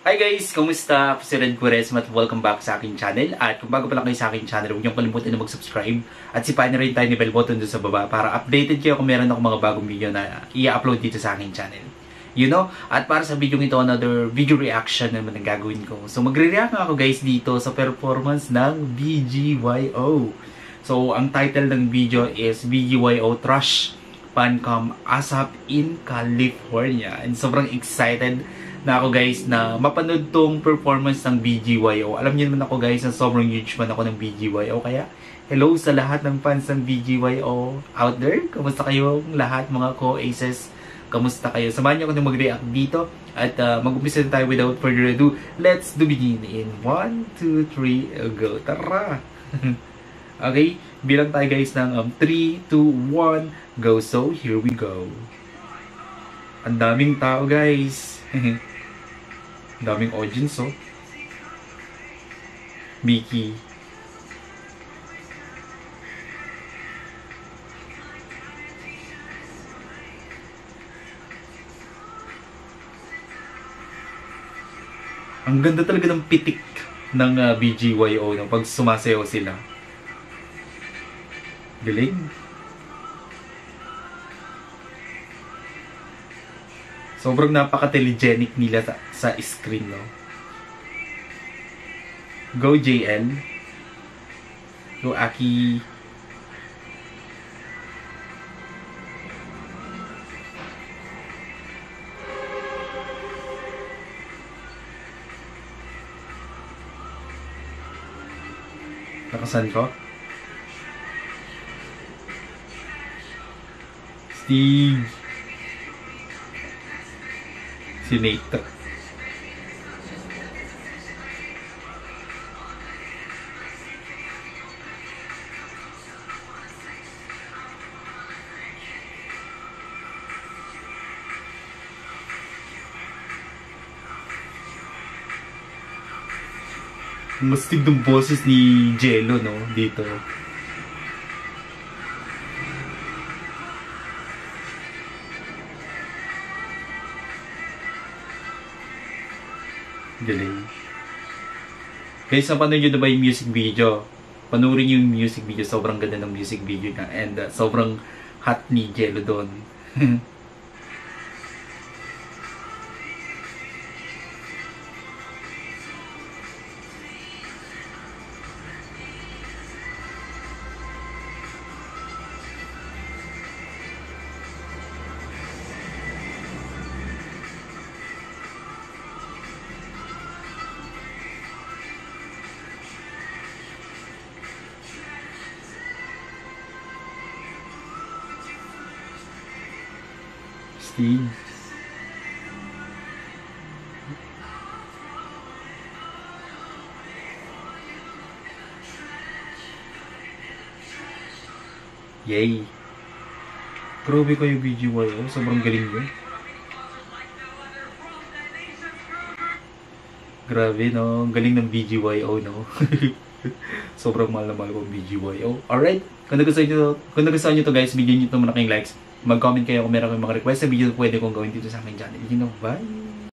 Hi guys! Kumusta? Ako si Red Quaresma at welcome back sa aking channel. At kung bago pa lang kayo sa aking channel, huwag niyong kalimutan na mag-subscribe at sipain na rin tayo ni bell button doon sa baba para updated kayo kung meron ako mga bagong video na i-upload dito sa aking channel. You know? At para sa video ito, another video reaction naman ang gagawin ko. So magre-react ako guys dito sa performance ng BGYO. So ang title ng video is BGYO Trash Pancam ASAP in California. And sobrang excited na ako guys na mapanood tong performance ng BGYO. Alam niyo naman ako guys na sobrang huge fan ako ng BGYO. Kaya hello sa lahat ng fans ng BGYO out there. Kamusta kayo lahat mga co-aces? Kamusta kayo? Samahan niyo ako na mag-react dito. At mag-umpisa na tayo without further ado. Let's do begin in 1, 2, 3, go. Tara! Okay, bilang tayo guys ng 3, 2, 1, go. So, here we go. Ang daming tao guys. Daming audience, oh. Mickey. Ang ganda talaga ng pitik ng BGYO no, pag sumasayaw sila. Galing. Sobrang napaka-telegenic nila sa screen, no? Go JL. Go Aki. Nakasan ko? Steve. Si Nate. Mastig ng boses ni Jello, no? Dito. Galing. Guys, napanood nyo na ba yung music video? Panoorin yung music video. Sobrang ganda ng music video na. And sobrang hot ni Jello doon. Steve. Yay! Grabe ko yung BGYO. Sobrang galing mo. Grabe, no? Galing ng BGYO, no? Sobrang mahal na mahal ko BGYO. Alright? Kung nagustuhan nyo to guys, bigyan nyo ito muna kayong likes. Mag-comment kayo kung meron kayong mga request sa video na pwede kong gawin dito sa aking channel. You know, bye!